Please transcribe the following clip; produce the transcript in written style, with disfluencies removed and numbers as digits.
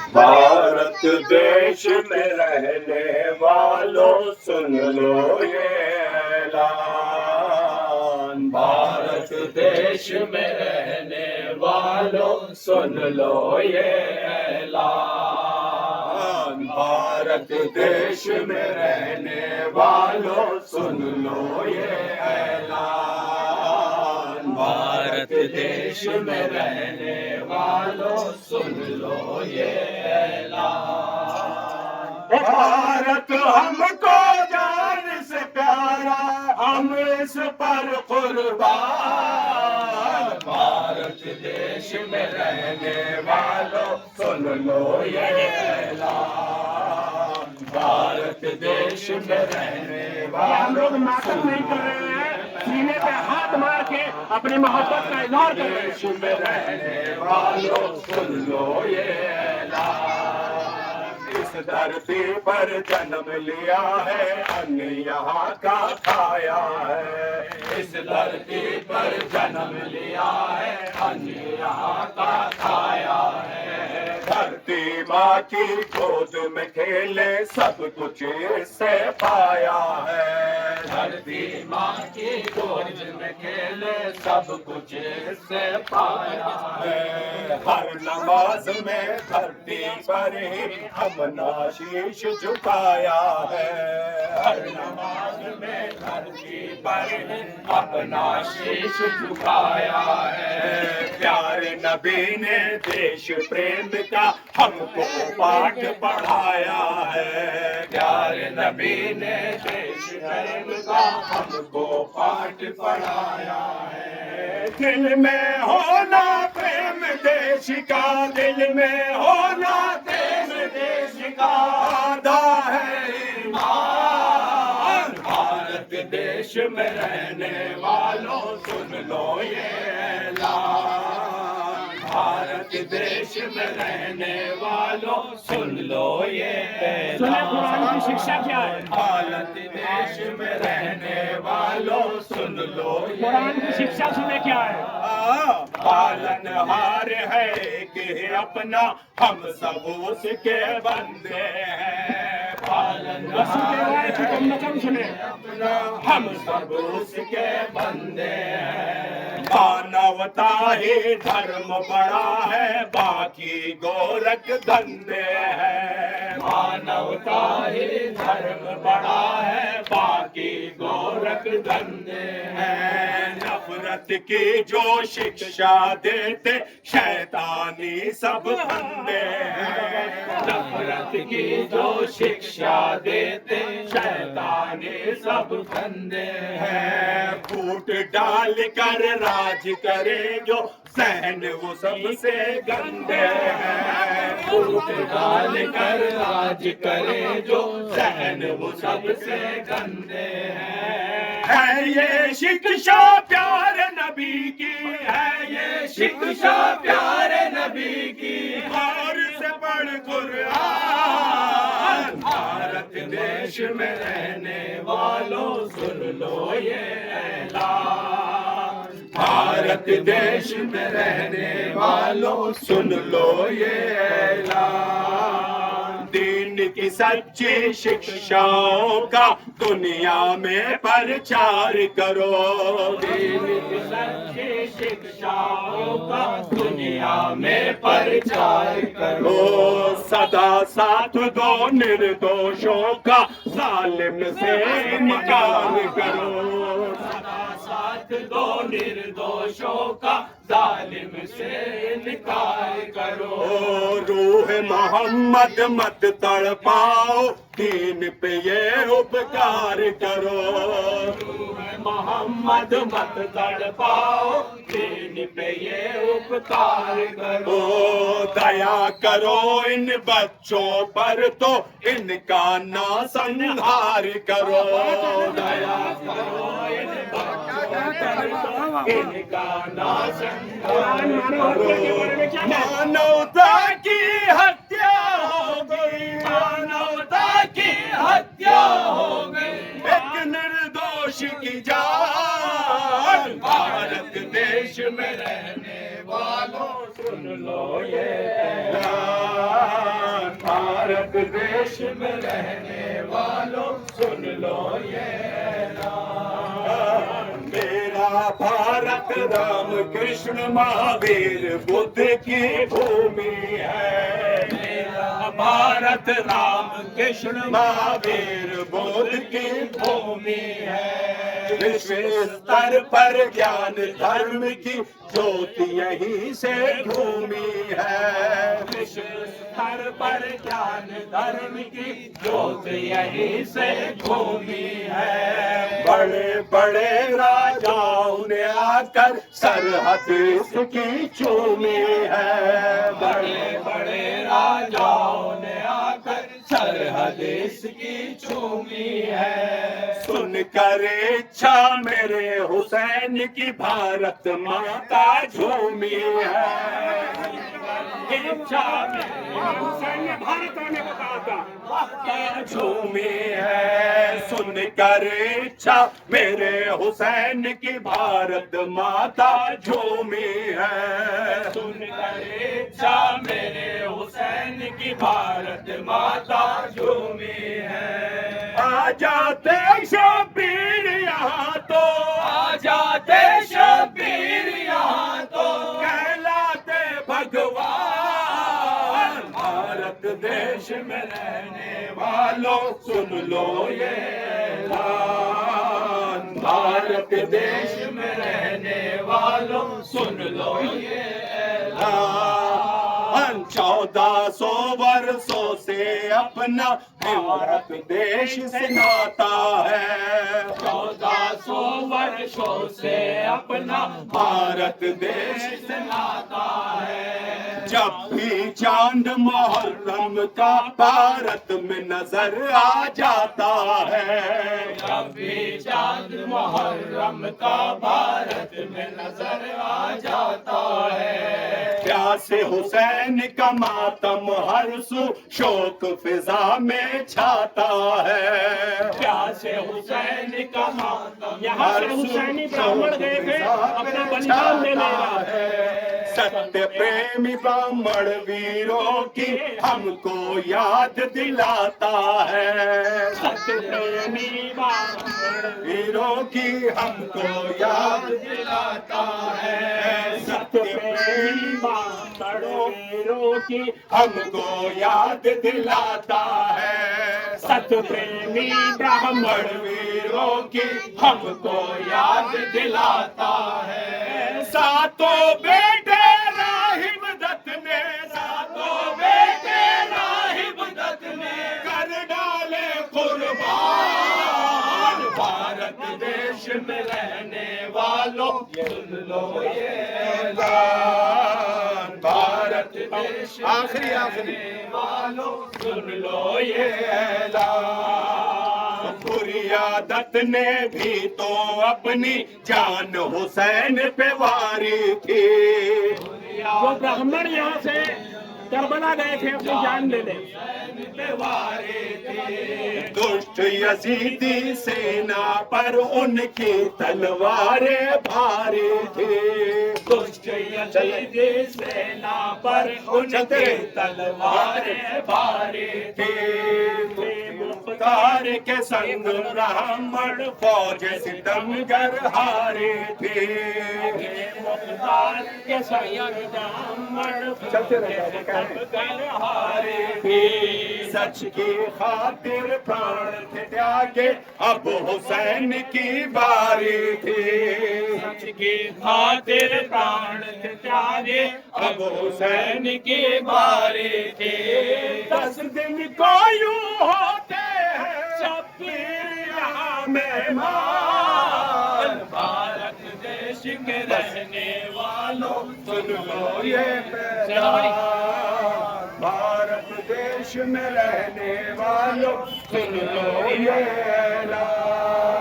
भारत देश में रहने वालों सुन लो ये ऐलान। भारत देश में रहने वालों सुन लो ये ऐलान। भारत देश में रहने वालों सुन लो ये ऐलान। भारत देश में रहने वालों सुन लो ये ऐलान। भारत हमको जान से प्यारा, हम इस पर कुर्बान। भारत देश में रहने वालों सुन लो ये ऐलान। भारत देश में रहने वालों हम लोग नाटक नहीं कर रहे हैं, सीने पे हाथ मार के अपनी मोहब्बत का इजहार कर रहे हैं। देश में रहने वालों सुन लो ये ऐलान। इस धरती पर जन्म लिया है, अन्न यहाँ का खाया है। इस धरती पर जन्म लिया है, अन्न यहाँ का खाया है। धरती माँ की गोद में खेले सब कुछ इससे पाया है। धरती माँ की गोद में खेले सब कुछ इससे पाया है। हर नमाज में धरती पर ही हमने शीश झुकाया है। हर नमाज में धरती पर ही अपना शीश झुकाया है। प्यारे नबी ने देश प्रेम का हमको पाठ पढ़ाया है। प्यारे नबी ने देश प्रेम का हमको पाठ पढ़ाया है। दिल में होना प्रेम देश का, दिल में होना प्रेम देश का आधा है ईमान। भारत देश में रहने वालों सुन लो ये ऐलान। भारत देश में रहने वालों सुन लो ये सुने कुरान ऐलान। की शिक्षा क्या है? भारत देश में रहने वालों सुन लो ये कुरान की शिक्षा सुने क्या है? पालनहार है कि अपना, हम सब उसके बंदे हैं। पालनहार की कम न कम सुने। अपना, हम सब उसके बंदे हैं। मानवता ही धर्म बड़ा है, बाकी गोरख धंधे हैं। मानवता ही धर्म बड़ा है, बाकी गोरख धंधे हैं। नफरत की जो शिक्षा देते शैतानी सब फंदे हैं। नफरत की जो शिक्षा देते शैतानी सब फंदे हैं। फूट डाल कर राज करे जो सहन वो सबसे गंदे हैं। फूट डाल कर राज करे जो सहन वो सबसे गंदे हैं। है ये शिक्षा प्यारे नबी की, है ये शिक्षा प्यारे नबी की। और से पढ़ कुरान। भारत देश में रहने वालों सुन लो ये ऐलान। भारत देश में रहने वालों सुन लो ये ऐलान। दीन की सच्ची शिक्षाओं का दुनिया में प्रचार करो। दीन की सच्ची शिक्षाओं का दुनिया में प्रचार करो। सदा साथ दो निर्दोषों का, जालिम से इनकार करो। सदा साथ दो निर्दोषों का, जालिम से इनकार करो। रूह मोहम्मद मत तड़पाओ, दीन पे ये उपकार करो। रूह मोहम्मद मत तड़पाओ, दीन पे ये उपकार करो। दया करो इन बच्चों पर तो इनका ना संहार करो। दया करो इन बच्चों पर तो इनका ना संहार करो। मानवता की हत्या हो गई, मानवता की हत्या हो गई, एक निर्दोष की जान। भारत देश में रहने वालों सुन लो ये ऐलान। भारत देश में रहने वालों सुन लो ये ऐलान। मेरा भारत राम कृष्ण महावीर बुद्ध की भूमि है। मेरा भारत राम कृष्ण महावीर बुद्ध की भूमि है। विश्व स्तर पर ज्ञान धर्म की ज्योति यहीं से घूमी है। विश्व स्तर पर ज्ञान धर्म की ज्योति यहीं से घूमी है। बड़े बड़े राजाओं ने आकर सरहद इसकी चूमी है। बड़े बड़े राजाओं ने आकर सरहद इसकी चूमी है। सुनकर इच्छा मेरे हुसैन की भारत माता झूमी है। इच्छा मेरे हुसैन ने भारत आने को कहा था, झूमी है। सुनकर इच्छा मेरे हुसैन की भारत माता झूमी है। सुनकर इच्छा मेरे हुसैन की भारत माता झूमी है। आ जाते शबीर यहाँ तो, आ जाते शबीर यहाँ तो, कहलाते भगवान। भारत देश में रहने वालों सुन लो ये ऐलान। भारत देश में रहने वालों सुन लो ये ऐलान। 1400 वर्षों से अपना भारत देश से नाता है। 1400 वर्षों से अपना भारत देश से नाता है। जब भी चांद मुहर्रम का भारत में नजर आ जाता है। जब भी चांद मुहर्रम का भारत में नजर आ जाता है। प्यासे हुसैन का मातम हर सू शोक फिजा में छाता है। प्यासे हुसैन का मातम यहाँ से हुसैनी ब्राह्मण गए थे अपना बलिदान देने है। सत्य प्रेमी ब्राह्मण वीरों की हमको याद दिलाता है। सत्य प्रेमी ब्राह्मण वीरों की हमको याद दिलाता है। सत्य प्रेमी ब्राह्मणों की हमको याद दिलाता है। सत्य प्रेमी ब्राह्मण वीरों की हमको याद दिलाता है। सातों बेटे राहिब दत्त ने, सातों बेटे राहिब दत्त ने कर डाले कुर्बान। भारत देश में रहने वालों सुन लो ये ऐलान। भारत देश आखिरी वालों सुन लो ये ऐलान। हुर्रिया दत्त ने भी तो अपनी जान हुसैन पे वारी थी। वो ब्राह्मण यहाँ से करबला गए थे अपनी जान देने। दुष्ट यजीदी सेना पर उनकी तलवारें भारी थी। दुष्ट यजीदी सेना पर उनकी तलवारें भारी थी। मुख्तार के संग ब्राह्मण फौज सितमगर हारे थे। मुख्तार के संग ब्राह्मण सितमगर हारे थे। सच की खातिर प्राण थे त्यागे अब हुसैन की बारी थी। सच की खातिर प्राण थे त्यागे अब हुसैन की बारी थी। 10 दिन को यूं होते हैं शब्बीर यहाँ मेहमान। भारत देश के रहने वालों सुन लो ये पैगाम। भारत देश में रहने वालों सुन लो ये ऐलान।